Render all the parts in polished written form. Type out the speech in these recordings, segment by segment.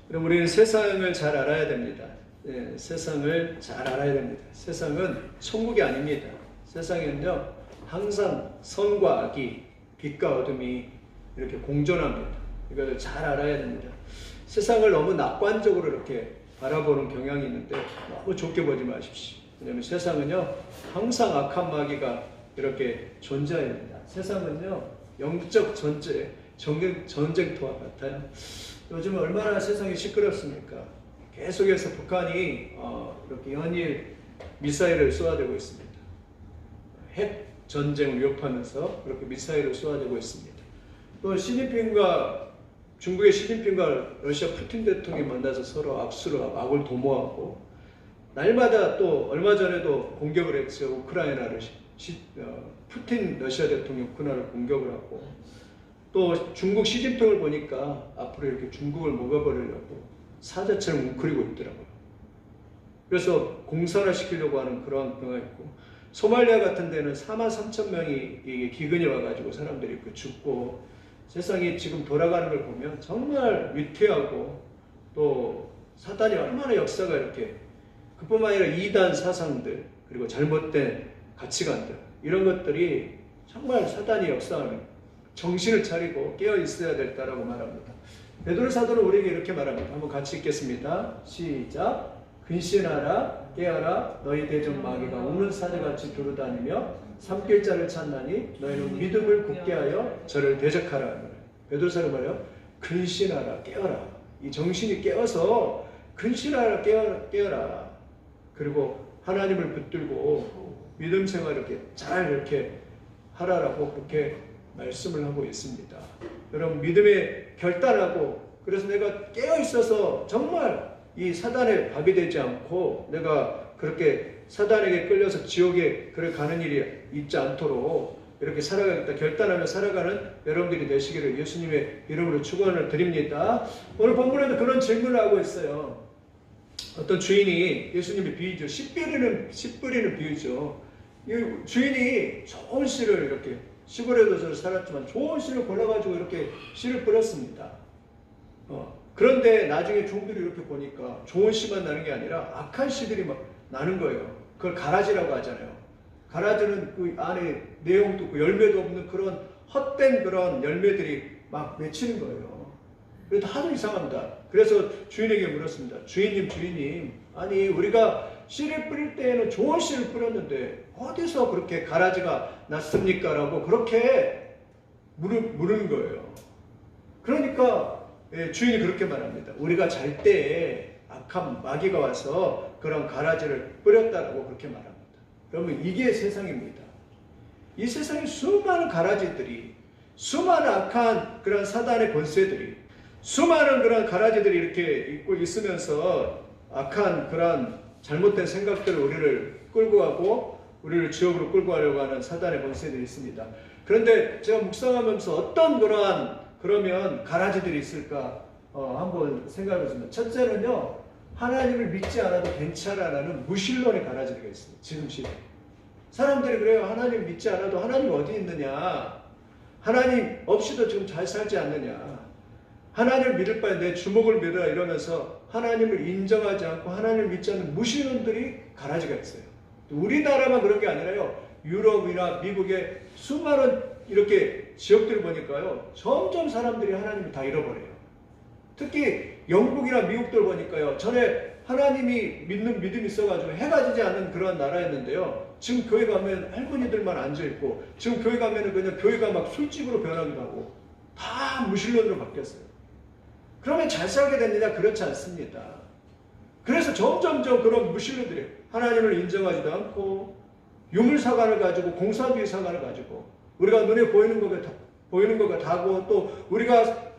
그럼 우리는 세상을 잘 알아야 됩니다. 예, 세상을 잘 알아야 됩니다. 세상은 천국이 아닙니다. 세상에는요, 항상 선과 악이, 빛과 어둠이 이렇게 공존합니다. 이걸 잘 알아야 됩니다. 세상을 너무 낙관적으로 이렇게 바라보는 경향이 있는데 너무 좋게 보지 마십시오. 왜냐하면 세상은요, 항상 악한 마귀가 이렇게 존재합니다. 세상은요, 영적 전쟁터와 같아요. 요즘 얼마나 세상이 시끄럽습니까? 계속해서 북한이 이렇게 연일 미사일을 쏘아대고 있습니다. 핵 전쟁을 위협하면서 그렇게 미사일을 쏘아대고 있습니다. 또 중국의 시진핑과 러시아 푸틴 대통령이 만나서 서로 악수를 하고 악을 도모하고, 날마다 또 얼마 전에도 공격을 했죠. 우크라이나를 푸틴 러시아 대통령 우크라이나를 공격을 하고, 또 중국 시진핑을 보니까 앞으로 이렇게 중국을 먹어버리려고 사자처럼 웅크리고 있더라고요. 그래서 공산화시키려고 하는 그런 경우가 있고, 소말리아 같은 데는 43,000명이 기근이 와가지고 사람들이 죽고, 세상이 지금 돌아가는 걸 보면 정말 위태하고, 또 사단이 얼마나 역사가 이렇게, 그뿐만 아니라 이단 사상들, 그리고 잘못된 가치관들, 이런 것들이 정말 사단이 역사하는, 정신을 차리고 깨어 있어야 됐다라고 말합니다. 베드로 사도는 우리에게 이렇게 말합니다. 한번 같이 읽겠습니다. 시작. 근신하라, 깨어라, 너희 대적 마귀가 우는 사자같이 두루다니며 삼킬 자를 찾나니 너희는 믿음을 굳게 하여 저를 대적하라. 베드로 사도 말이요, 근신하라, 깨어라. 이 정신이 깨어서 근신하라, 깨어라. 그리고 하나님을 붙들고 믿음 생활 이렇게 잘 이렇게 하라라고 그렇게 말씀을 하고 있습니다. 여러분, 믿음에 결단하고, 그래서 내가 깨어 있어서 정말 이 사단에 밥이 되지 않고 내가 그렇게 사단에게 끌려서 지옥에 가는 일이 있지 않도록 이렇게 살아가겠다 결단하며 살아가는 여러분들이 되시기를 예수님의 이름으로 축원을 드립니다. 오늘 본문에도 그런 질문을 하고 있어요. 어떤 주인이, 예수님의 비유죠. 씨 뿌리는 비유죠. 이 주인이 좋은 씨를 이렇게, 시골에도 살았지만 좋은 씨를 골라가지고 이렇게 씨를 뿌렸습니다. 그런데 나중에 종들이 이렇게 보니까 좋은 씨만 나는 게 아니라 악한 씨들이 막 나는 거예요. 그걸 가라지라고 하잖아요. 가라지는 그 안에 내용도 없고 열매도 없는 그런 헛된 그런 열매들이 막 맺히는 거예요. 그래서 하도 이상합니다. 그래서 주인에게 물었습니다. 주인님, 아니 우리가 씨를 뿌릴 때에는 좋은 씨를 뿌렸는데 어디서 그렇게 가라지가 났습니까? 라고 그렇게 물은 거예요. 그러니까 주인이 그렇게 말합니다. 우리가 잘 때에 악한 마귀가 와서 그런 가라지를 뿌렸다라고 그렇게 말합니다. 여러분, 이게 세상입니다. 이 세상에 수많은 가라지들이, 수많은 악한 그런 사단의 권세들이, 수많은 그런 가라지들이 이렇게 있고 있으면서 악한 그런 잘못된 생각들을 우리를 끌고 가고 우리를 지옥으로 끌고 가려고 하는 사단의 권세들이 있습니다. 그런데 제가 묵상하면서 어떤 그러면 가라지들이 있을까 한번 생각해보겠습니다. 첫째는요, 하나님을 믿지 않아도 괜찮아라는 무신론의 가라지가 있습니다. 지금 시대 사람들이 그래요. 하나님 믿지 않아도 하나님 어디 있느냐, 하나님 없이도 지금 잘 살지 않느냐, 하나님을 믿을 바에 내 주먹을 믿어라 이러면서 하나님을 인정하지 않고 하나님을 믿지 않는 무신론들이 가라지가 있어요. 우리나라만 그런 게 아니라요, 유럽이나 미국의 수많은 이렇게 지역들을 보니까요, 점점 사람들이 하나님을 다 잃어버려요. 특히 영국이나 미국들 보니까요, 전에 하나님이 믿는 믿음이 있어가지고 해가 지지 않는 그런 나라였는데요, 지금 교회 가면 할머니들만 앉아있고, 지금 교회 가면은 그냥 교회가 막 술집으로 변하기도 하고, 다 무신론으로 바뀌었어요. 그러면 잘 살게 됐느냐? 그렇지 않습니다. 그래서 점점점 그런 무신론들이 하나님을 인정하지도 않고, 유물사관을 가지고, 공산주의 사관을 가지고, 우리가 눈에 보이는 거가 다고, 또 우리가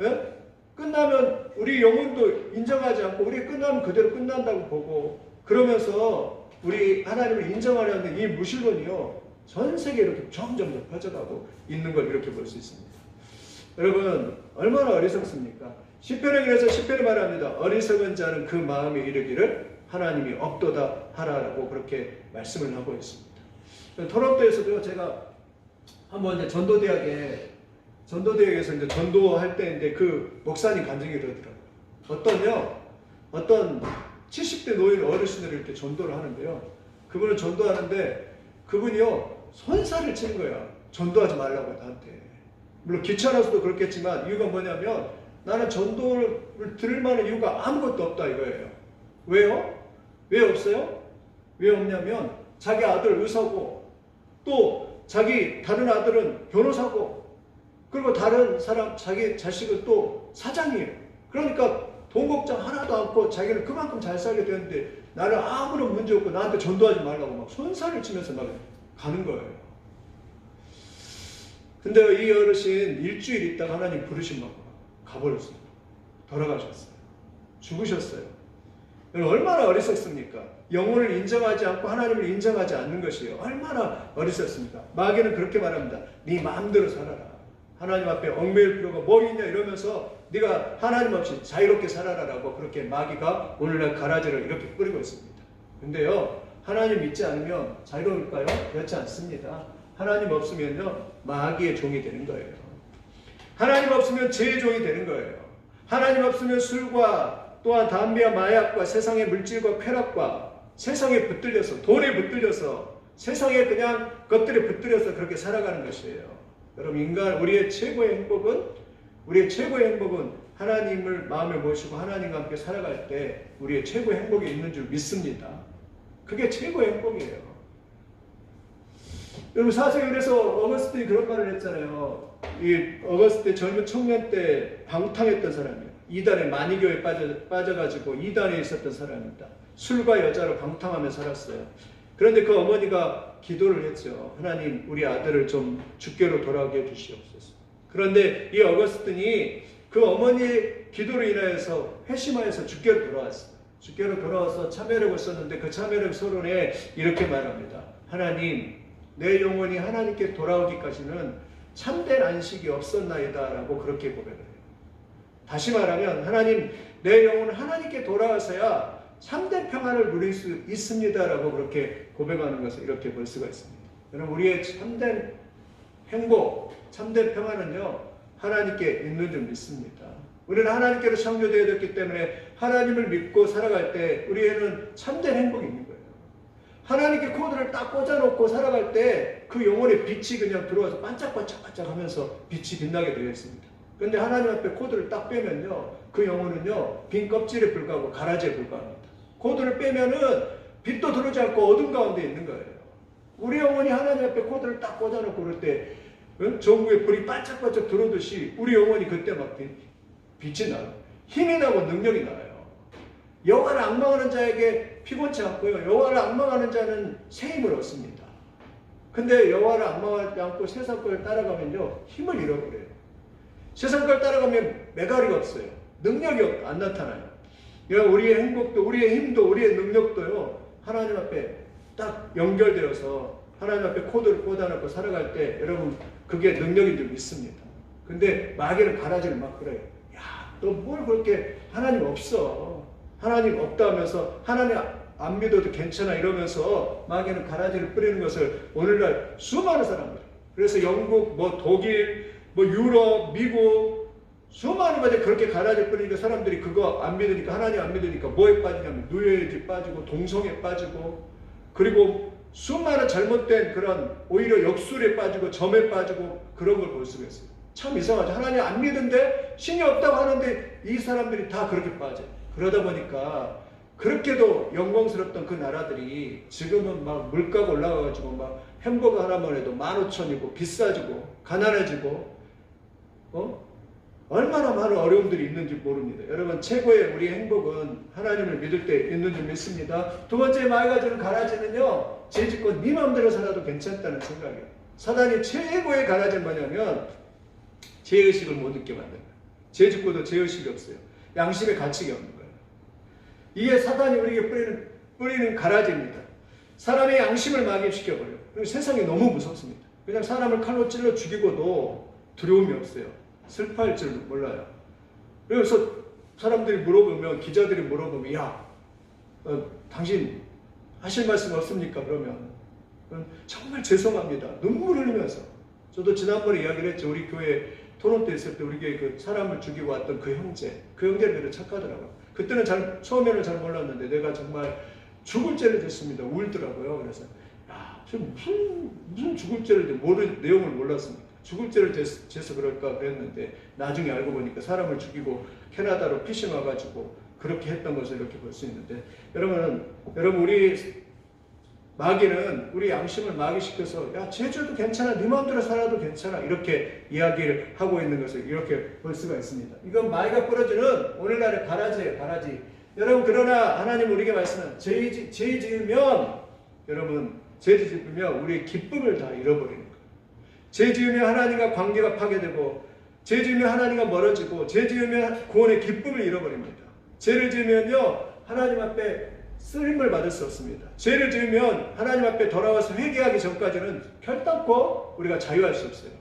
끝나면 우리 영혼도 인정하지 않고, 우리 끝나면 그대로 끝난다고 보고, 그러면서 우리 하나님을 인정하려는 이 무신론이요, 전 세계에 이렇게 점점 더 퍼져가고 있는 걸 이렇게 볼 수 있습니다. 여러분, 얼마나 어리석습니까? 시편에, 그래서 시편이 말합니다. 어리석은 자는 그 마음에 이르기를 하나님이 없도다 하라라고 그렇게 말씀을 하고 있습니다. 토론토에서도 제가 한번 이제 전도대학에서 이제 전도할 때인데 그 목사님 간증이 그러더라고요. 어떤 70대 노인 어르신을 이렇게 전도를 하는데요. 그분을 전도하는데 그분이요 손살을 치는 거야. 전도하지 말라고 나한테. 물론 귀찮아서도 그렇겠지만 이유가 뭐냐면 나는 전도를 들을 만한 이유가 아무것도 없다 이거예요. 왜요? 왜 없어요? 왜 없냐면 자기 아들 의사고 또 자기 다른 아들은 변호사고 그리고 다른 사람 자기 자식은 또 사장이에요. 그러니까 돈 걱정 하나도 않고 자기는 그만큼 잘 살게 되는데 나는 아무런 문제 없고 나한테 전도하지 말라고 막 손살을 치면서 막 가는 거예요. 근데 이 어르신 일주일 있다가 하나님 부르신 막 가버렸어요. 돌아가셨어요. 죽으셨어요. 여러분 얼마나 어리석습니까? 영혼을 인정하지 않고 하나님을 인정하지 않는 것이에요. 얼마나 어리석습니까? 마귀는 그렇게 말합니다. 네 마음대로 살아라. 하나님 앞에 얽매일 필요가 뭐 있냐 이러면서 네가 하나님 없이 자유롭게 살아라라고 그렇게 마귀가 오늘날 가라지를 이렇게 뿌리고 있습니다. 근데요 하나님 믿지 않으면 자유로울까요? 그렇지 않습니다. 하나님 없으면요 마귀의 종이 되는 거예요. 하나님 없으면 죄의 종이 되는 거예요. 하나님 없으면 술과 또한 담배와 마약과 세상의 물질과 쾌락과 세상에 붙들려서 돈에 붙들려서 세상에 그냥 것들에 붙들려서 그렇게 살아가는 것이에요. 여러분 우리의 최고의 행복은 하나님을 마음에 모시고 하나님과 함께 살아갈 때 우리의 최고의 행복이 있는 줄 믿습니다. 그게 최고의 행복이에요. 여러분 사실 그래서 어거스틴이 그런 말을 했잖아요. 이 어거스틴 젊은 청년 때 방탕했던 사람이에요. 이단의 마니교에 빠져가지고 이단에 있었던 사람입니다. 술과 여자로 방탕하며 살았어요. 그런데 그 어머니가 기도를 했죠. 하나님 우리 아들을 좀 주께로 돌아오게 해주시옵소서. 그런데 이 어거스틴이 그 어머니의 기도로 인하여서 회심하여서 주께로 돌아왔어요. 주께로 돌아와서 참회력을 썼는데 그 참회력 서론에 이렇게 말합니다. 하나님 내 영혼이 하나님께 돌아오기까지는 참된 안식이 없었나이다 라고 그렇게 고백을 해요. 다시 말하면 하나님 내 영혼은 하나님께 돌아와서야 참된 평안을 누릴 수 있습니다 라고 그렇게 고백하는 것을 이렇게 볼 수가 있습니다. 여러분 우리의 참된 행복, 참된 평안은요 하나님께 있는 줄 믿습니다. 우리는 하나님께로 창조되어 있기 때문에 하나님을 믿고 살아갈 때 우리에는 참된 행복이 있는 거예요. 하나님께 코드를 딱 꽂아놓고 살아갈 때 그 영혼의 빛이 그냥 들어와서 반짝반짝 하면서 빛이 빛나게 되어 있습니다. 그런데 하나님 앞에 코드를 딱 빼면요 그 영혼은요 빈 껍질에 불과하고 가라지에 불과합니다. 코드를 빼면은 빛도 들어오지 않고 어둠 가운데 있는 거예요. 우리 영혼이 하나님 앞에 코드를 딱 꽂아놓고 그럴 때 전구에 불이 반짝반짝 들어오듯이 우리 영혼이 그때 막 빛이 나요. 힘이 나고 능력이 나요. 여호와를 앙망하는 자에게 피곤치 않고요. 여호와를 앙망하는 자는 새 힘을 얻습니다. 근데 여호와를 앙망하지 않고 세상 걸 따라가면요 힘을 잃어버려요. 세상 걸 따라가면 메가리가 없어요. 능력이 안 나타나요. 우리의 행복도 우리의 힘도 우리의 능력도요 하나님 앞에 딱 연결되어서 하나님 앞에 코드를 꽂아놓고 살아갈 때 여러분 그게 능력인 줄 믿습니다. 근데 마귀는 가라지를 막 그래요. 야, 너 뭘 그렇게 하나님 없어. 하나님 없다 하면서 하나님 안 믿어도 괜찮아 이러면서 마귀는 가라지를 뿌리는 것을 오늘날 수많은 사람들 그래서 영국, 독일, 유럽, 미국 수많은 곳에 그렇게 가라지를 뿌리니까 사람들이 그거 안 믿으니까 하나님 안 믿으니까 뭐에 빠지냐면 누에에 빠지고 동성에 빠지고 그리고 수많은 잘못된 그런 오히려 역술에 빠지고 점에 빠지고 그런 걸 볼 수가 있어요. 참 이상하죠. 하나님 안 믿는데 신이 없다고 하는데 이 사람들이 다 그렇게 빠져요. 그러다 보니까 그렇게도 영광스럽던 그 나라들이 지금은 막 물가가 올라가가지고 막 햄버거 하나만 해도 15,000이고 비싸지고 가난해지고 얼마나 많은 어려움들이 있는지 모릅니다. 여러분 최고의 우리의 행복은 하나님을 믿을 때 있는 줄 믿습니다. 두 번째 마귀가 주는 가라지는요 죄짓고 네 마음대로 살아도 괜찮다는 생각이에요. 사단이 최고의 가라지는 뭐냐면 죄의식을 못 느끼게 만드는 거예요. 죄짓고도 죄의식이 없어요. 양심의 가치가 없는 거예요. 이게 사단이 우리에게 뿌리는 가라지입니다. 사람의 양심을 마개시켜버려요. 세상이 너무 무섭습니다. 그냥 사람을 칼로 찔러 죽이고도 두려움이 없어요. 슬퍼할 줄 몰라요. 그래서 사람들이 물어보면 기자들이 물어보면 야 당신 하실 말씀 없습니까? 그러면 정말 죄송합니다. 눈물 흘리면서 저도 지난번에 이야기를 했죠. 우리 교회 토론토에 있을 때 우리 교회 그 사람을 죽이고 왔던 그 형제는 되게 착하더라고요. 그 그때는 처음에는 잘 몰랐는데 내가 정말 죽을 죄를 졌습니다. 울더라고요. 그래서 야, 무슨 죽을 죄를 내용을 몰랐습니다. 죽을 죄를 져서 그럴까 그랬는데 나중에 알고 보니까 사람을 죽이고 캐나다로 피신 와가지고 그렇게 했던 것을 이렇게 볼 수 있는데 여러분 우리 마귀는 우리 양심을 마귀시켜서 야 죄져도 괜찮아 네 마음대로 살아도 괜찮아 이렇게 이야기를 하고 있는 것을 이렇게 볼 수가 있습니다. 이건 마귀가 뿌려주는 오늘날의 가라지예요. 가라지. 여러분 그러나 하나님 우리에게 말씀은 죄 지으면 여러분 죄 지으면 우리의 기쁨을 다 잃어버리는 거예요. 죄 지으면 하나님과 관계가 파괴되고 죄 지으면 하나님과 멀어지고 죄 지으면 구원의 기쁨을 잃어버립니다. 죄를 지으면요 하나님 앞에 쓰임을 받을 수 없습니다. 죄를 지으면 하나님 앞에 돌아와서 회개하기 전까지는 결단코 우리가 자유할 수 없어요.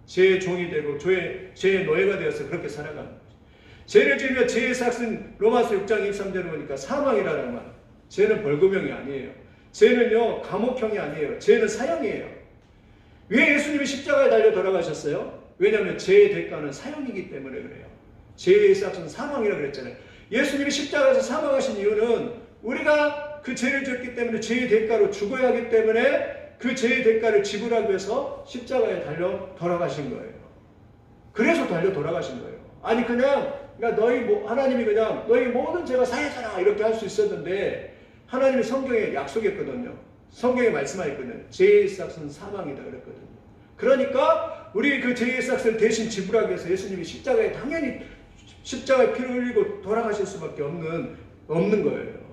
죄의 종이 되고 죄의 노예가 되어서 그렇게 살아가는 거죠. 죄를 지으면 죄의 삭은 로마서 6장 23절을 보니까 사망이라는 말. 죄는 벌금형이 아니에요. 죄는요 감옥형이 아니에요. 죄는 사형이에요. 왜 예수님이 십자가에 달려 돌아가셨어요? 왜냐하면 죄의 대가는 사형이기 때문에 그래요. 죄의 삭은 사망이라고 그랬잖아요. 예수님이 십자가에서 사망하신 이유는 우리가 그 죄를 지었기 때문에 죄의 대가로 죽어야 하기 때문에 그 죄의 대가를 지불하기 위해서 십자가에 달려 돌아가신 거예요. 그래서 달려 돌아가신 거예요. 아니 그러니까 하나님이 그냥 너희 모든 죄가 사해져라 이렇게 할 수 있었는데 하나님이 성경에 약속했거든요. 성경에 말씀하셨거든요. 죄의 삭은 사망이다 그랬거든요. 그러니까 우리 그 죄의 삭을 대신 지불하기 위해서 예수님이 십자가에 당연히 십자가에 피를 흘리고 돌아가실 수밖에 없는 거예요.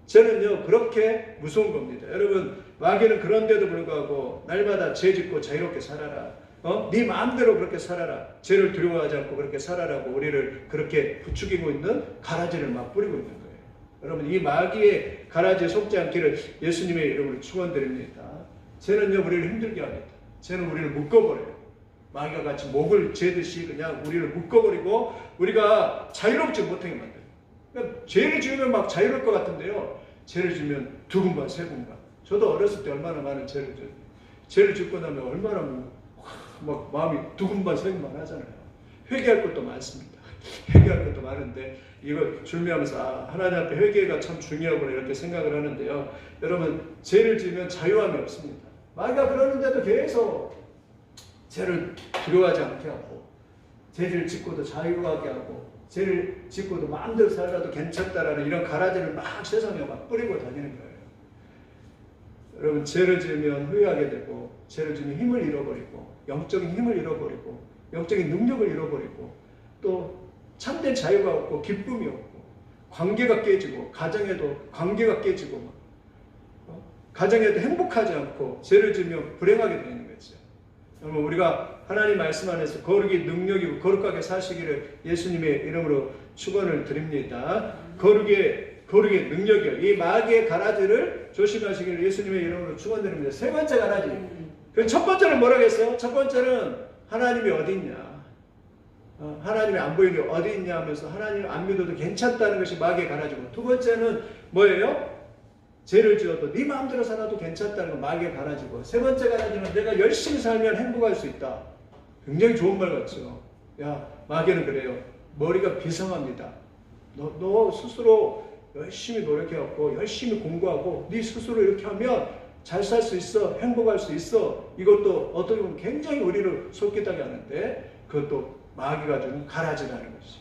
죄는요 그렇게 무서운 겁니다. 여러분 마귀는 그런데도 불구하고 날마다 죄 짓고 자유롭게 살아라. 네 마음대로 그렇게 살아라. 죄를 두려워하지 않고 그렇게 살아라고 우리를 그렇게 부추기고 있는 가라지를 막 뿌리고 있는 거예요. 여러분 이 마귀의 가라지에 속지 않기를 예수님의 이름으로 축원드립니다. 죄는요 우리를 힘들게 합니다. 죄는 우리를 묶어버려요. 마귀가 같이 목을 죄듯이 그냥 우리를 묶어버리고 우리가 자유롭지 못하게 만들어요. 그러니까 죄를 지으면 막 자유로울 것 같은데요. 죄를 지으면 두근반 세분반. 저도 어렸을 때 얼마나 많은 죄를 짓고 나면 얼마나 막 마음이 두근반 세분반 하잖아요. 회개할 것도 많습니다. 회개할 것도 많은데 이걸 준비하면서 하나님 앞에 회개가 참 중요하구나 이렇게 생각을 하는데요. 여러분 죄를 지으면 자유함이 없습니다. 마귀가 그러는데도 계속 죄를 두려워하지 않게 하고 죄를 짓고도 자유하게 하고 죄를 짓고도 마음대로 살아도 괜찮다라는 이런 가라지를 막 세상에 막 뿌리고 다니는 거예요. 여러분 죄를 지으면 후회하게 되고 죄를 지으면 힘을 잃어버리고 영적인 힘을 잃어버리고 영적인 능력을 잃어버리고 또 참된 자유가 없고 기쁨이 없고 관계가 깨지고 가정에도 관계가 깨지고 가정에도 행복하지 않고 죄를 지으면 불행하게 되는 거죠. 여러분 우리가 하나님 말씀 안에서 거룩이 능력이고 거룩하게 사시기를 예수님의 이름으로 축원을 드립니다. 거룩의 능력이요. 이 마귀의 가라지를 조심하시기를 예수님의 이름으로 축원드립니다. 세 번째 가라지. 그 첫 번째는 뭐라고 했어요? 첫 번째는 하나님이 어디 있냐? 하나님이 안 보이니 어디 있냐 하면서 하나님 안 믿어도 괜찮다는 것이 마귀의 가라지고 두 번째는 뭐예요? 죄를 지어도 네 마음대로 살아도 괜찮다는 건 마귀의 가라지고 세 번째 가라지는 내가 열심히 살면 행복할 수 있다. 굉장히 좋은 말 같죠. 야 마귀는 그래요. 머리가 비상합니다. 너 스스로 열심히 노력해갖고 열심히 공부하고 네 스스로 이렇게 하면 잘 살 수 있어. 행복할 수 있어. 이것도 어떻게 보면 굉장히 우리를 속기다게 하는데 그것도 마귀가 주는 가라지라는 것이.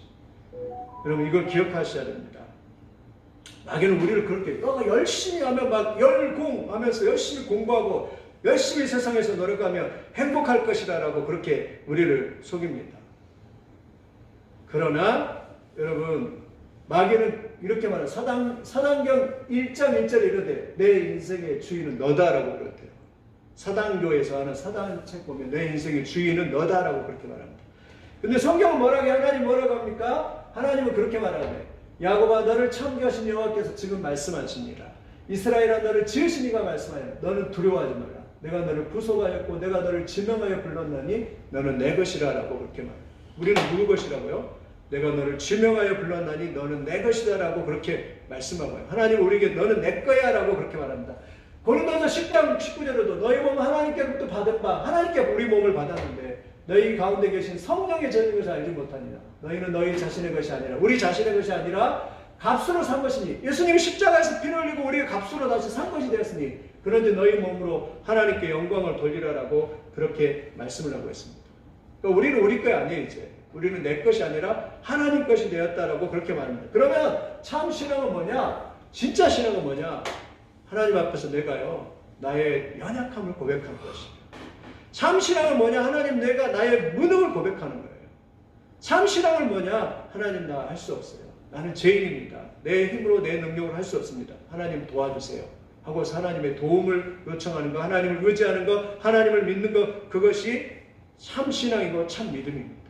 여러분 이걸 기억하셔야 됩니다. 마귀는 우리를 그렇게 너가 열심히 하면 막 열공하면서 열심히 공부하고 열심히 세상에서 노력하면 행복할 것이다 라고 그렇게 우리를 속입니다. 그러나 여러분 마귀는 이렇게 말해요. 사단경 1장 1절에 이르되 내 인생의 주인은 너다라고 그랬대요. 사단교에서 하는 사단책 보면 내 인생의 주인은 너다라고 그렇게 말합니다. 근데 성경은 뭐라고 하나님 뭐라고 합니까? 하나님은 그렇게 말하네. 야곱아 너를 창조하신 여호와께서 지금 말씀하십니다. 이스라엘아 너를 지으신 이가 말씀하여 너는 두려워하지 말라. 내가 너를 구속하였고 내가 너를 지명하여 불렀나니 너는 내 것이라 라고 그렇게 말해요. 우리는 누구 것이라고요? 내가 너를 지명하여 불렀나니 너는 내 것이다 라고 그렇게 말씀하고요. 하나님 우리에게 너는 내 거야 라고 그렇게 말합니다. 고린도서 10장 19절에도 너희 몸은 하나님께로부터 받은 바 하나님께 우리 몸을 받았는데 너희 가운데 계신 성령의 전인 것을 알지 못하니라. 너희는 너희 자신의 것이 아니라 우리 자신의 것이 아니라 값으로 산 것이니 예수님이 십자가에서 피를 흘리고 우리가 값으로 다시 산 것이 되었으니 그런데 너희 몸으로 하나님께 영광을 돌리라라고 그렇게 말씀을 하고 있습니다. 그러니까 우리는 우리 거 아니에요. 이제 우리는 내 것이 아니라 하나님 것이 되었다라고 그렇게 말합니다. 그러면 참 신앙은 뭐냐? 진짜 신앙은 뭐냐? 하나님 앞에서 내가요 나의 연약함을 고백하는 것이에요. 참 신앙은 뭐냐? 하나님 내가 나의 무능을 고백하는 거예요. 참 신앙은 뭐냐? 하나님 나 할 수 없어요. 나는 죄인입니다. 내 힘으로 내 능력으로 할 수 없습니다. 하나님 도와주세요. 하고서 하나님의 도움을 요청하는 거, 하나님을 의지하는 거, 하나님을 믿는 거, 그것이 참 신앙이고 참 믿음입니다.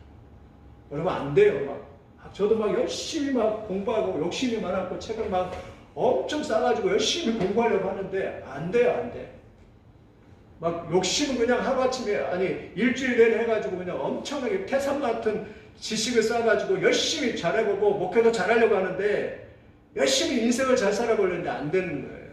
여러분 안 돼요. 저도 막 열심히 막 공부하고 욕심이 많았고 책을 막 엄청 싸가지고 열심히 공부하려고 하는데 안 돼요. 안 돼. 막 욕심은 그냥 하루아침에 아니 일주일 내내 해가지고 그냥 엄청나게 태산 같은 지식을 쌓아가지고 열심히 잘해보고 목회도 잘하려고 하는데 열심히 인생을 잘 살아보려는데 안 되는 거예요.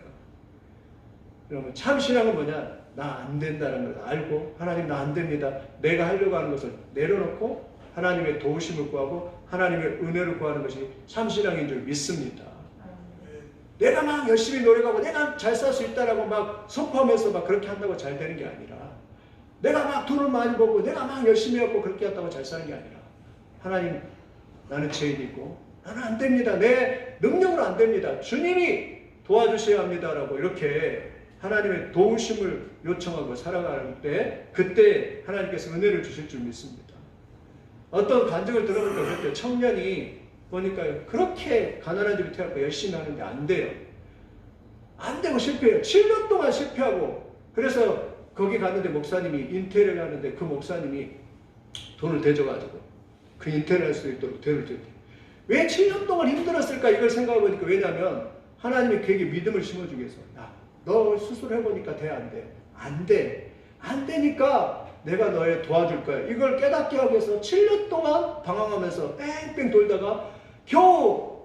여러분 참 신앙은 뭐냐? 나 안 된다는 걸 알고 하나님 나 안 됩니다. 내가 하려고 하는 것을 내려놓고 하나님의 도우심을 구하고 하나님의 은혜를 구하는 것이 참 신앙인 줄 믿습니다. 내가 막 열심히 노력하고 내가 잘 살 수 있다라고 막 선포하면서 막 그렇게 한다고 잘 되는 게 아니라 내가 막 돈을 많이 벌고 내가 막 열심히 하고 그렇게 한다고 잘 사는 게 아니라 하나님 나는 죄인이고 나는 안 됩니다. 내 능력으로 안 됩니다. 주님이 도와주셔야 합니다라고 이렇게 하나님의 도우심을 요청하고 살아가는 때 그때 하나님께서 은혜를 주실 줄 믿습니다. 어떤 간증을 들어보니까 그랬대요. 청년이 보니까 그렇게 가난한 집에 태어나고 열심히 하는데 안 돼요. 안 되고 실패해요. 7년 동안 실패하고 그래서 거기 갔는데 목사님이 인테리어를 하는데 그 목사님이 돈을 대줘가지고 그 인테리어 할 수 있도록 돈을 줬대요. 왜 7년 동안 힘들었을까 이걸 생각해 보니까 왜냐하면 하나님이 그에게 믿음을 심어주기 위해서 야, 너 스스로 해보니까 돼? 안 돼? 안 돼. 안 되니까 내가 너의 도와줄 거야. 이걸 깨닫게 하기 위해서 7년 동안 방황하면서 뺑뺑 돌다가 겨우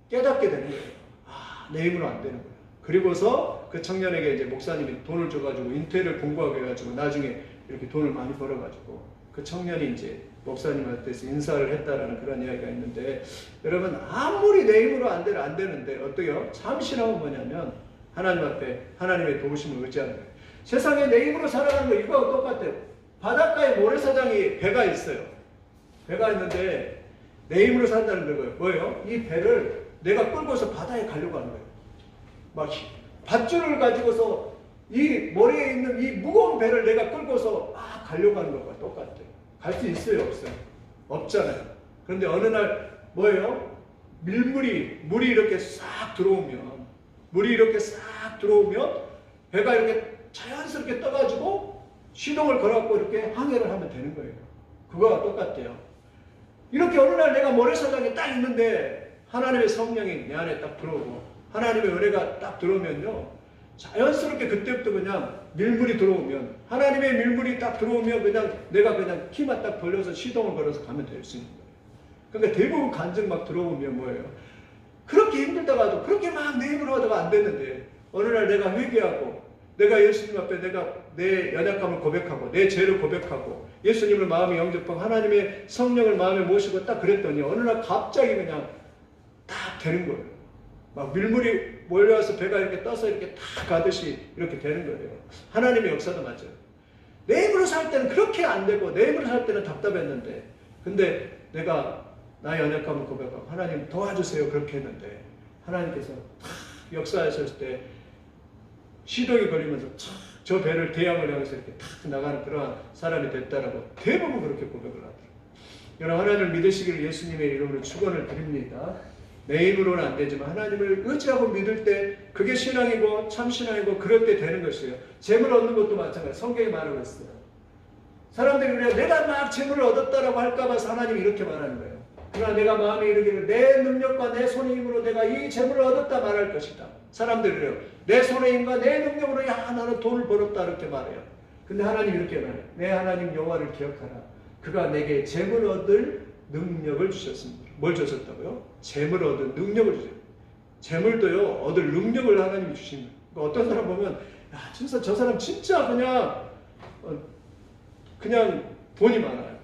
깨닫게 되는 거예요. 아, 내 힘으로 안 되는 거예요. 그리고서 그 청년에게 이제 목사님이 돈을 줘가지고 인테리어를 공부하게 해가지고 나중에 이렇게 돈을 많이 벌어가지고 그 청년이 이제 목사님한테서 인사를 했다라는 그런 이야기가 있는데 여러분 아무리 내 힘으로 안 되는데 어때요? 참 신앙은 뭐냐면 하나님 앞에 하나님의 도우심을 의지하는 거예요. 세상에 내 힘으로 살아가는 거 이거하고 똑같아요. 바닷가에 모래사장이 배가 있어요. 배가 있는데 내 힘으로 산다는 거예요. 뭐예요? 이 배를 내가 끌고서 바다에 가려고 하는 거예요. 막 밧줄을 가지고서 이 머리에 있는 이 무거운 배를 내가 끌고서 막 가려고 하는 것과 똑같아요. 갈 수 있어요? 없어요? 없잖아요. 그런데 어느 날 뭐예요? 물이 이렇게 싹 들어오면 배가 이렇게 자연스럽게 떠가지고 시동을 걸어갖고 이렇게 항해를 하면 되는 거예요. 그거와 똑같아요. 이렇게 어느 날 내가 모래사장에 딱 있는데 하나님의 성령이 내 안에 딱 들어오고 하나님의 은혜가 딱 들어오면요. 자연스럽게 그때부터 그냥 밀물이 들어오면 하나님의 밀물이 딱 들어오면 그냥 내가 그냥 키만 딱 벌려서 시동을 걸어서 가면 될 수 있는 거예요. 그러니까 대부분 간증 막 들어오면 뭐예요? 그렇게 힘들다가도 그렇게 막 내 힘으로 하다가 안 됐는데 어느 날 내가 회개하고 내가 예수님 앞에 내가 내 연약함을 고백하고 내 죄를 고백하고 예수님을 마음에 영접하고 하나님의 성령을 마음에 모시고 딱 그랬더니 어느 날 갑자기 그냥 딱 되는 거예요. 막 밀물이 몰려와서 배가 이렇게 떠서 이렇게 딱 가듯이 이렇게 되는 거예요. 하나님의 역사도 맞아요. 내 힘으로 살 때는 그렇게 안 되고 내 힘으로 살 때는 답답했는데 근데 내가 나의 연약함을 고백하고 하나님 도와주세요 그렇게 했는데 하나님께서 탁 역사하셨을 때 시동이 걸리면서 저 배를 대양을 향해서 이렇게 탁 나가는 그러한 사람이 됐다라고 대부분 그렇게 고백을 하더라고요. 여러분 하나님을 믿으시기를 예수님의 이름으로 축원을 드립니다. 내 힘으로는 안 되지만 하나님을 의지하고 믿을 때 그게 신앙이고 참 신앙이고 그럴 때 되는 것이에요. 재물 얻는 것도 마찬가지예요. 성경이 말하고 있어요. 사람들이 그래요. 내가 막 재물을 얻었다라고 할까봐 하나님이 이렇게 말하는 거예요. 그러나 내가 마음에 이르기를 내 능력과 내 손의 힘으로 내가 이 재물을 얻었다 말할 것이다. 사람들이 그래요. 내 손의 힘과 내 능력으로 야 나는 돈을 벌었다 이렇게 말해요. 근데 하나님이 이렇게 말해요. 내 하나님 여호와를 기억하라. 그가 내게 재물 얻을 능력을 주셨습니다. 뭘 주셨다고요? 재물 얻을 능력을 주셨어요. 재물도요 얻을 능력을 하나님이 주십니다. 그러니까 어떤 사람 보면 야 진짜 저 사람 진짜 그냥 돈이 많아요.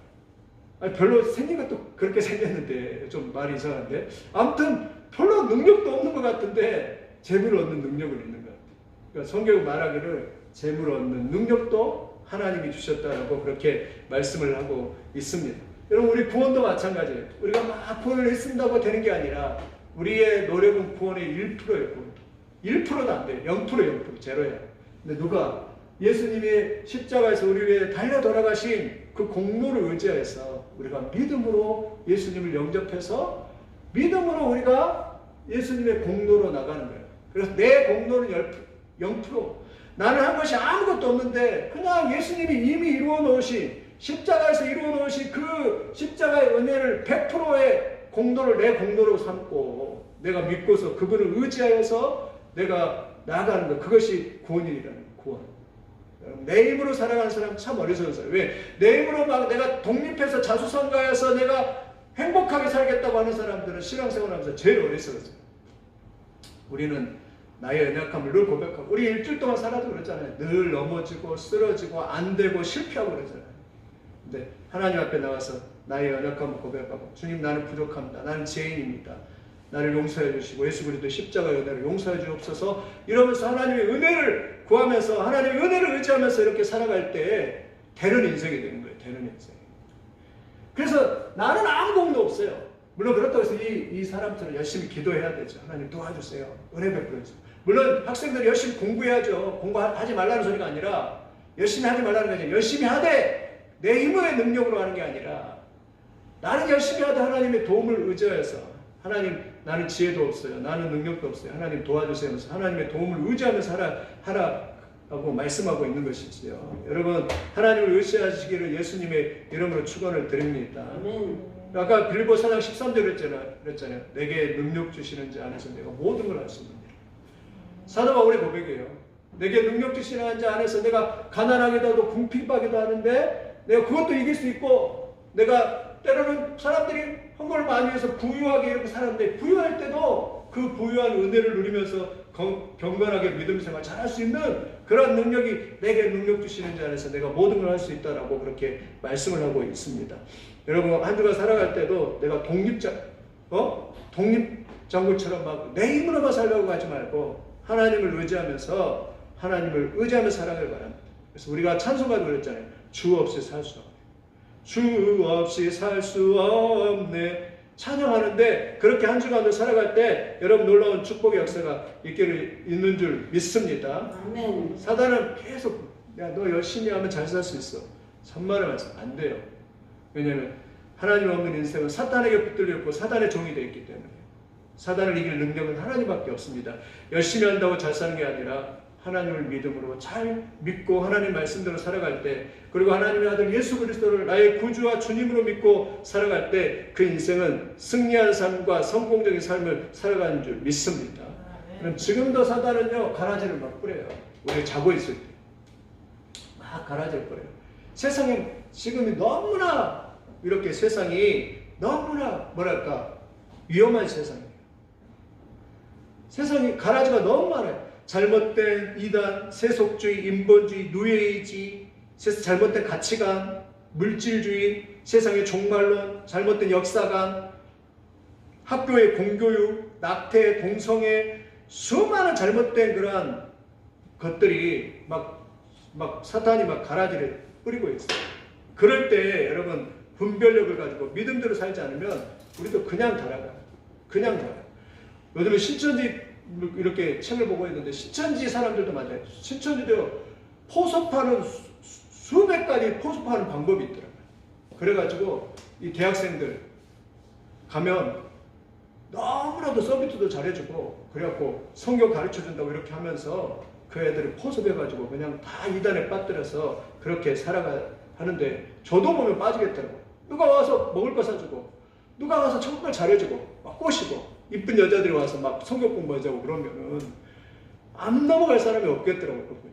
아니, 별로 생긴 것도 그렇게 생겼는데 좀 말이 이상한데 아무튼 별로 능력도 없는 것 같은데 재물을 얻는 능력을 있는 것 같아요. 그러니까 성경이 말하기를 재물을 얻는 능력도 하나님이 주셨다라고 그렇게 말씀을 하고 있습니다. 여러분 우리 구원도 마찬가지예요. 우리가 막 구원을 했습니다고 되는 게 아니라 우리의 노력은 구원의 1%예요. 1%도 안 돼요. 0%, 제로야. 근데 누가 예수님이 십자가에서 우리 위해 달려 돌아가신 그 공로를 의지해서 우리가 믿음으로 예수님을 영접해서 믿음으로 우리가 예수님의 공로로 나가는 거예요. 그래서 내 공로는 0%. 나는 한 것이 아무것도 없는데 그냥 예수님이 이미 이루어 놓으신 십자가에서 이루어 놓으신 그 십자가의 은혜를 100%의 공로를 내 공로로 삼고 내가 믿고서 그분을 의지하여서 내가 나아가는 것, 그것이 구원이라는 구원. 내 힘으로 살아가는 사람 참 어리석은 사람. 왜? 내 힘으로 막 내가 독립해서 자수성가해서 내가 행복하게 살겠다고 하는 사람들은 신앙생활하면서 제일 어리석었어요. 우리는 나의 연약함을 늘 고백하고 우리 일주일 동안 살아도 그렇잖아요. 늘 넘어지고 쓰러지고 안 되고 실패하고 그러잖아요. 근데 하나님 앞에 나와서 나의 연약함을 고백하고 주님 나는 부족합니다. 나는 죄인입니다. 나를 용서해 주시고 예수 그리스도 십자가의 은혜를 용서해 주옵소서 이러면서 하나님의 은혜를 구하면서 하나님의 은혜를 의지하면서 이렇게 살아갈 때 되는 인생이 되는 거예요. 되는 인생. 그래서 나는 아무 공도 없어요. 물론 그렇다고 해서 이 사람들은 열심히 기도해야 되죠. 하나님 도와주세요. 은혜 베풀어 주세요. 물론 학생들이 열심히 공부해야죠. 공부하지 말라는 소리가 아니라 열심히 하지 말라는 게 아니라 열심히 하되 내 힘의 능력으로 하는 게 아니라 나는 열심히 하되 하나님의 도움을 의지해서 하나님 나는 지혜도 없어요. 나는 능력도 없어요. 하나님 도와주세요 하면서 하나님의 도움을 의지하면서 하라고 말씀하고 있는 것이지요. 여러분 하나님을 의지하시기를 예수님의 이름으로 축원을 드립니다. 아까 빌립보 4장 13절 그랬잖아요. 내게 능력 주시는 자 안에서 내가 모든 걸 할 수 있는 사도 바울의 고백이에요. 내게 능력 주시는 자 안에서 내가 가난하기도 하고 궁핍하기도 하는데 내가 그것도 이길 수 있고 내가 때로는 사람들이 헌금을 많이 해서 부유하게 이렇게 살았는데 부유할 때도 그 부유한 은혜를 누리면서 경건하게 믿음 생활 잘할 수 있는 그런 능력이 내게 능력 주시는 자 안에서 내가 모든 걸 할 수 있다라고 그렇게 말씀을 하고 있습니다. 여러분 한 주간 살아갈 때도 내가 독립장군처럼 막 내 힘으로만 살려고 하지 말고 하나님을 의지하면서 살아가길 바랍니다. 그래서 우리가 찬송가도 그랬잖아요. 주 없이 살 수 없네. 주 없이 살 수 없네. 찬양하는데 그렇게 한 주간도 살아갈 때 여러분 놀라운 축복의 역사가 있는 줄 믿습니다. 아멘. 사단은 계속 야 너 열심히 하면 잘 살 수 있어. 천만의 말씀 안 돼요. 왜냐하면 하나님 없는 인생은 사단에게 붙들려 있고 사단의 종이 되어 있기 때문에 사단을 이길 능력은 하나님밖에 없습니다. 열심히 한다고 잘 사는 게 아니라 하나님을 믿음으로 잘 믿고 하나님 말씀대로 살아갈 때 그리고 하나님의 아들 예수 그리스도를 나의 구주와 주님으로 믿고 살아갈 때 그 인생은 승리한 삶과 성공적인 삶을 살아가는 줄 믿습니다. 그럼 지금도 사단은요 가라지를 막 뿌려요. 우리 자고 있을 때 막 가라지를 뿌려요. 세상에 지금이 너무나 이렇게 세상이 너무나 뭐랄까 위험한 세상이에요. 세상이 가라지가 너무 많아요. 잘못된 이단, 세속주의, 인본주의, 누에이지, 잘못된 가치관, 물질주의, 세상의 종말론, 잘못된 역사관, 학교의 공교육, 낙태, 동성애, 수많은 잘못된 그러한 것들이 막 사탄이 막 가라지를 뿌리고 있어요. 그럴 때 여러분 분별력을 가지고 믿음대로 살지 않으면 우리도 그냥 살아가요. 그냥 살아요. 요즘에 신천지 이렇게 책을 보고 있는데 신천지 사람들도 맞아요. 신천지도 포섭하는 수백 가지 포섭하는 방법이 있더라고요. 그래가지고 이 대학생들 가면 너무나도 서비스도 잘해주고 그래갖고 성경 가르쳐준다고 이렇게 하면서 그 애들을 포섭해가지고 그냥 다 이단에 빠뜨려서 그렇게 살아가 하는데 저도 보면 빠지겠더라고요. 누가 와서 먹을 거 사주고 누가 와서 정말 잘해주고 막 꼬시고 이쁜 여자들이 와서 막 성경 공부하자고 그러면은 안 넘어갈 사람이 없겠더라고요. 보니까.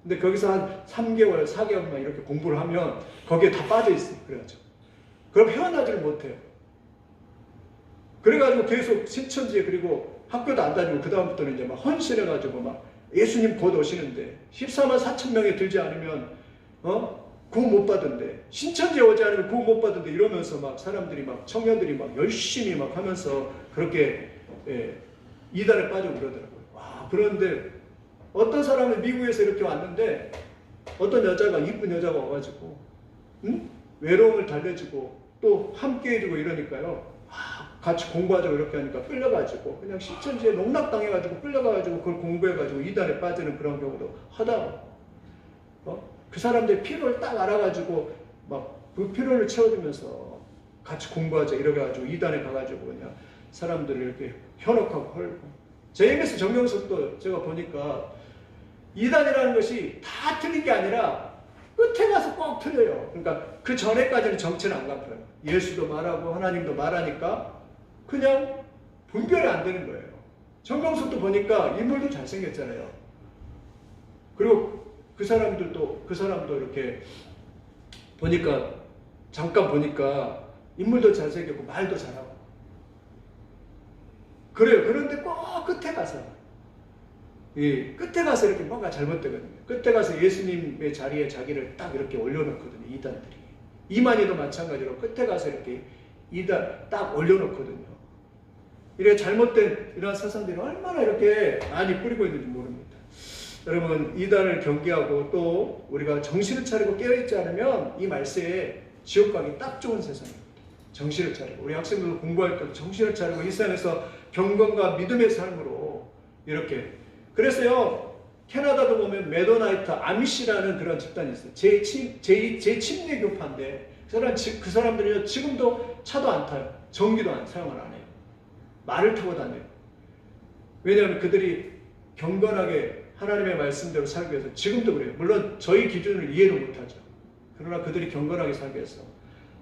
근데 거기서 한 3개월, 4개월만 이렇게 공부를 하면 거기에 다 빠져있어요. 그래가지고. 그럼 헤어나지를 못해요. 그래가지고 계속 신천지에 그리고 학교도 안 다니고 그 다음부터는 이제 막 헌신해가지고 막 예수님 곧 오시는데 14만 4천 명이 들지 않으면 구원 못 받은데 신천지에 오지 않으면 구원 못 받은데 이러면서 막 사람들이 막 청년들이 막 열심히 막 하면서 그렇게 예, 이단에 빠지고 그러더라고요. 와, 그런데 어떤 사람은 미국에서 이렇게 왔는데 어떤 여자가 이쁜 여자가 와가지고 외로움을 달래주고 또 함께 해주고 이러니까요. 같이 공부하자고 이렇게 하니까 끌려가지고 그냥 신천지에 농락당해가지고 끌려가가지고 그걸 공부해가지고 이단에 빠지는 그런 경우도 하다. 그 사람들의 필요를 딱 알아가지고 막 그 필요를 채워주면서 같이 공부하자 이래가지고 이단에 가가지고 그냥 사람들을 이렇게 현혹하고 헐고. JMS 정명석도 제가 보니까 이단이라는 것이 다 틀린 게 아니라 끝에 가서 꼭 틀려요. 그러니까 그 전에까지는 정체는 안 갚아요. 예수도 말하고 하나님도 말하니까 그냥 분별이 안 되는 거예요. 정명석도 보니까 인물도 잘생겼잖아요. 그리고 그 사람도 이렇게 보니까 잠깐 보니까 인물도 잘생겼고 말도 잘하고 그래요. 그런데 꼭 끝에 가서 끝에 가서 이렇게 뭔가 잘못되거든요. 끝에 가서 예수님의 자리에 자기를 딱 이렇게 올려놓거든요. 이단들이. 이만희도 마찬가지로 끝에 가서 이렇게 이단 딱 올려놓거든요. 이렇게 잘못된 이런 사상들이 얼마나 이렇게 많이 뿌리고 있는지 모릅니다. 여러분, 이단을 경계하고 또 우리가 정신을 차리고 깨어있지 않으면 이 말세에 지옥 가기 딱 좋은 세상입니다. 정신을 차리고 우리 학생들도 공부할 때도 정신을 차리고 이 세상에서 경건과 믿음의 삶으로 이렇게. 그래서요, 캐나다도 보면 메도나이트 아미시라는 그런 집단이 있어요. 제 침례교파인데 그 사람들이 지금도 차도 안 타요. 전기도 사용을 안 해요. 말을 타고 다녀요. 왜냐하면 그들이 경건하게 하나님의 말씀대로 살기 위해서 지금도 그래요. 물론 저희 기준을 이해를 못하죠. 그러나 그들이 경건하게 살기 위해서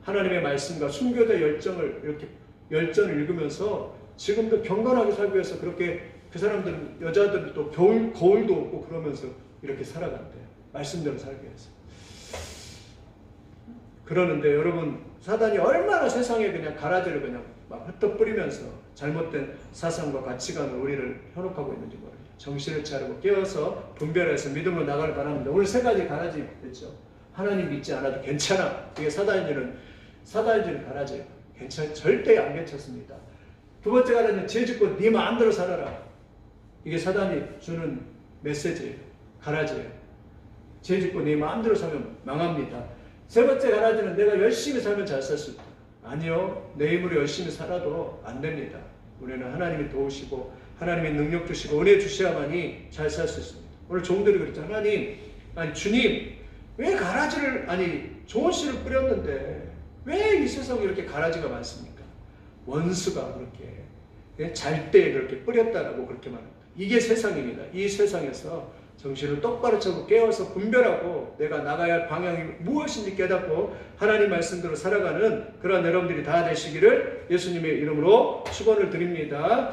하나님의 말씀과 순교자 열정을 읽으면서 지금도 경건하게 살기 위해서 그렇게 그 사람들은 여자들은 또 거울도 없고 그러면서 이렇게 살아간대요. 말씀대로 살기 위해서. 그러는데 여러분, 사단이 얼마나 세상에 그냥 가라지를 그냥 막 흩어 뿌리면서 잘못된 사상과 가치관을 우리를 현혹하고 있는지 모릅니다. 정신을 차리고 깨어서 분별해서 믿음으로 나가길 바랍니다. 오늘 세 가지 가라지 됐죠. 하나님 믿지 않아도 괜찮아. 이게 사단이 주는 가라지예요. 절대 안 괜찮습니다. 두 번째 가라지는 죄 짓고 네 마음대로 살아라. 이게 사단이 주는 메시지예요. 가라지예요. 죄 짓고 네 마음대로 살면 망합니다. 세 번째 가라지는 내가 열심히 살면 잘 살 수 있다. 아니요. 내 힘으로 열심히 살아도 안 됩니다. 우리는 하나님이 도우시고 하나님의 능력 주시고 은혜 주셔야만이 잘 살 수 있습니다. 오늘 종들이 그랬죠. 주님, 왜 가라지를, 좋은 씨를 뿌렸는데 왜 이 세상에 이렇게 가라지가 많습니까? 원수가 그렇게 잘 때 그렇게 뿌렸다라고 그렇게 말합니다. 이게 세상입니다. 이 세상에서 정신을 똑바로 차고 깨어서 분별하고 내가 나가야 할 방향이 무엇인지 깨닫고 하나님 말씀대로 살아가는 그런 여러분들이 다 되시기를 예수님의 이름으로 축원을 드립니다.